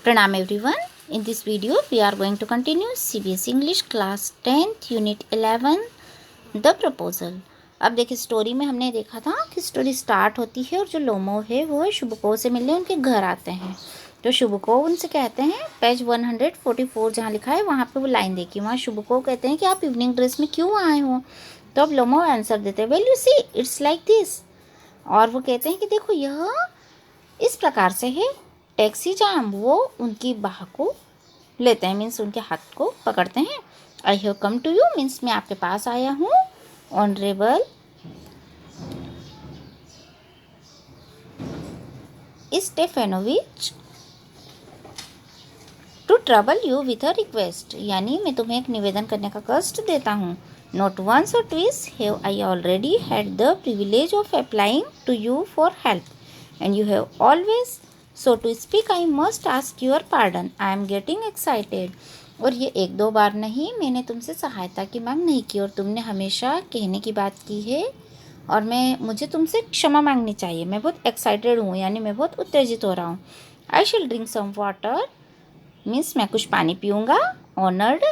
Pranam everyone. In this video we are going to continue CBSE English class 10th unit 11 The Proposal. अब देखिए story में हमने देखा था कि स्टोरी स्टार्ट होती है और जो लोमो है वो शुभको से मिलने उनके घर आते हैं। तो शुभको उनसे कहते हैं, पेज 144 जहाँ लिखा है वहाँ पे वो लाइन देखी, वहाँ शुभको कहते हैं कि आप इवनिंग ड्रेस में क्यों आए हो। तो अब लोमो आंसर देते हैं, well you see it's like this. और वो कहते हैं कि देखो यह इस प्रकार से है। टैक्सी जाम, वो उनकी बाह को लेते हैं, मीन्स उनके हाथ को पकड़ते हैं। I have come to you means मैं आपके पास आया हूँ। Honourable Stefanovich to trouble you with a request, यानी मैं तुम्हें एक निवेदन करने का कष्ट देता हूँ। Not once or twice have I already had the privilege of applying to you for help and you have always so to speak I must ask your pardon. I am getting excited. और ये एक दो बार नहीं, मैंने तुमसे सहायता की मांग नहीं की और तुमने हमेशा कहने की बात की है और मुझे तुमसे क्षमा मांगनी चाहिए। मैं बहुत एक्साइटेड हूँ, यानी मैं बहुत उत्तेजित हो रहा हूँ। आई शिल ड्रिंक सम वाटर मीन्स मैं कुछ पानी पीऊँगा। ऑनर्ड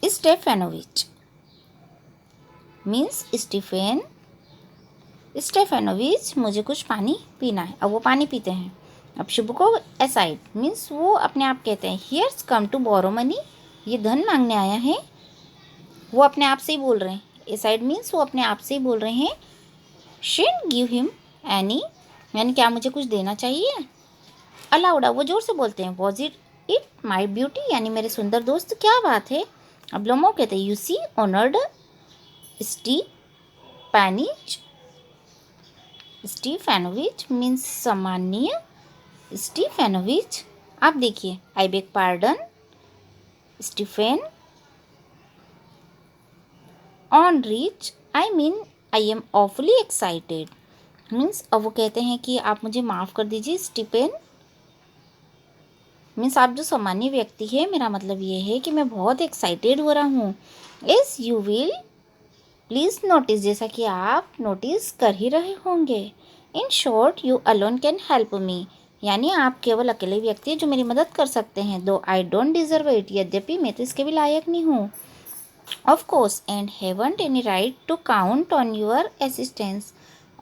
स्टेफेनोविच मीन्स स्टेफेनोविच मुझे कुछ पानी पीना है। अब वो पानी पीते हैं। अब शुभको असाइड मीन्स वो अपने आप कहते हैं, here's come to borrow money, ये धन मांगने आया है। वो अपने आप से ही बोल रहे हैं। असाइड मीन्स वो अपने आप से ही बोल रहे हैं। शिन गिव हिम एनी, यानी क्या मुझे कुछ देना चाहिए। अलाउड, वो जोर से बोलते हैं। वॉज इट माई ब्यूटी, यानी मेरे सुंदर दोस्त क्या बात है। अब लोमो कहते हैं, यू सी ऑनर्ड स्टीफेनोविच मीन्स सम्मानीय स्टीफेनोविच, आप देखिए। I beg pardon Stephen on reach I mean I am awfully excited means, अब वो कहते हैं कि आप मुझे माफ़ कर दीजिए स्टीफेन मीन्स आप जो सामान्य व्यक्ति है, मेरा मतलब ये है कि मैं बहुत एक्साइटेड हो रहा हूँ। S U will please notice, जैसा कि आप नोटिस कर ही रहे होंगे। In short you alone can help me, यानी आप केवल अकेले व्यक्ति हैं जो मेरी मदद कर सकते हैं। दो आई डोंट डिजर्व इट, यद्यपि मैं तो इसके भी लायक नहीं हूँ। Of course and haven't any right to count on your assistance,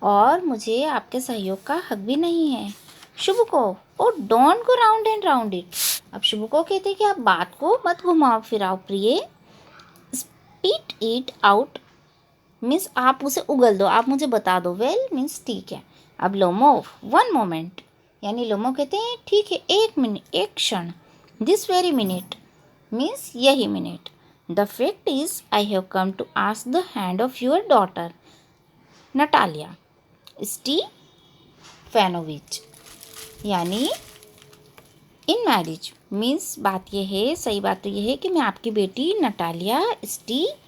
और मुझे आपके सहयोग का हक भी नहीं है। शुभको oh don't go round and round it, अब शुभको कहते हैं कि आप बात को मत घुमाओ फिराओ प्रिय। स्पीट इट आउट मीन्स आप उसे उगल दो, आप मुझे बता दो। वेल मीन्स ठीक है। अब लोमो वन मोमेंट, यानी लोमो कहते हैं ठीक है, एक मिनट, एक क्षण। दिस वेरी मिनट मीन्स यही मिनट। The fact is I have come to ask the hand of your daughter Natalia Stefanovich, यानी इन मैरिज मीन्स बात यह है, सही बात तो यह है कि मैं आपकी बेटी नटालिया स्टीफेनोवना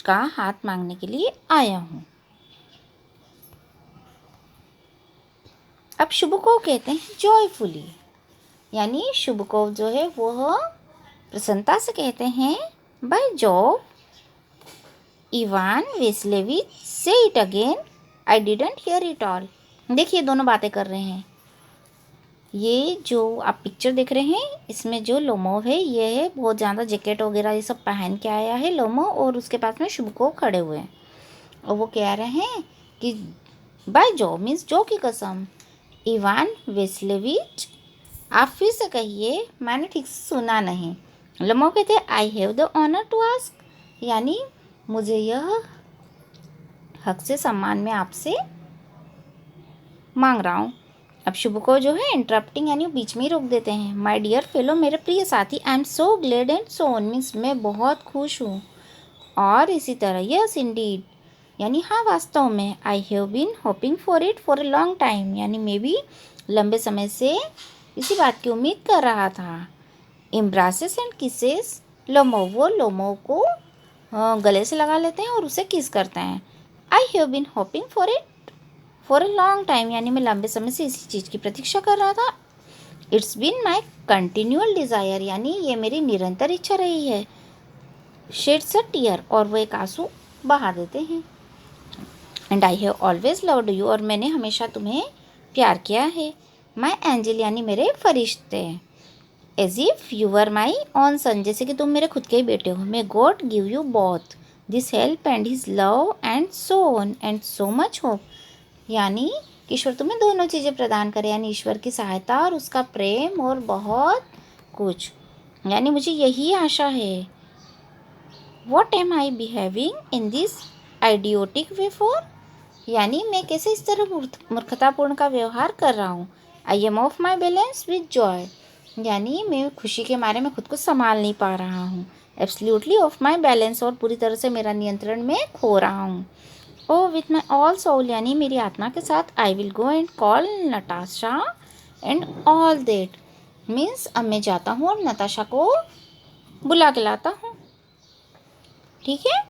का हाथ मांगने के लिए आया हूँ। अब शुभको कहते हैं जॉयफुली, यानी शुभको जो है वह प्रसन्नता से कहते हैं, बाय जॉब इवान वेस्लेविच से it again I didn't here it all. देखिए दोनों बातें कर रहे हैं। ये जो आप पिक्चर देख रहे हैं इसमें जो लोमो है ये है बहुत ज़्यादा जैकेट वगैरह ये सब पहन के आया है लोमो, और उसके पास में शुभको खड़े हुए हैं और वो कह रहे हैं कि बाय जो मीन्स जो की कसम इवान वेस्लेविच, आप फिर से कहिए, मैंने ठीक से सुना नहीं। लोमो कहते हैं I have the honour to ask, यानी मुझे यह हक से सम्मान में आपसे मांग रहा हूँ। अब शुभको जो है इंटरप्टिंग यानी बीच में ही रोक देते हैं। माय डियर फेलो, मेरे प्रिय साथी, I am so glad and so on means मैं बहुत खुश हूँ और इसी तरह। यस इंडीड, यानी हाँ वास्तव में। I have been hoping for it for a long time, यानी मैं भी लंबे समय से इसी बात की उम्मीद कर रहा था। एम्ब्रासेस एंड किसेस लोमो, वो लोमो को गले से लगा लेते हैं और उसे किस करते हैं। I have been hoping for it for a long time, यानी मैं लंबे समय से इसी चीज़ की प्रतीक्षा कर रहा था। It's been my continual desire, यानी ये मेरी निरंतर इच्छा रही है। शेड्स अ टीयर, और वो एक आंसू बहा देते हैं। And I have always loved you, और मैंने हमेशा तुम्हें प्यार किया है। माई एंजल, यानी मेरे फरिश्ते। As if you were my own son, जैसे कि तुम मेरे खुद के ही बेटे हो। May God give you both this help and his love and so on and so much hope, यानी कि ईश्वर तुम्हें दोनों चीज़ें प्रदान करे, यानी ईश्वर की सहायता और उसका प्रेम और बहुत कुछ, यानी मुझे यही आशा है। What am I behaving in this idiotic way for, यानी मैं कैसे इस तरह मूर्खतापूर्ण का व्यवहार कर रहा हूँ। I am of my balance with Joy, यानी मैं खुशी के मारे में खुद को संभाल नहीं पा रहा हूँ। एब्सोल्युटली ऑफ माई बैलेंस, और पूरी तरह से मेरा नियंत्रण में खो रहा हूँ। Oh with my all soul, यानी मेरी आत्मा के साथ। I will go and call Natasha and all that, means अब मैं जाता हूँ और नताशा को बुला के लाता हूँ। ठीक है।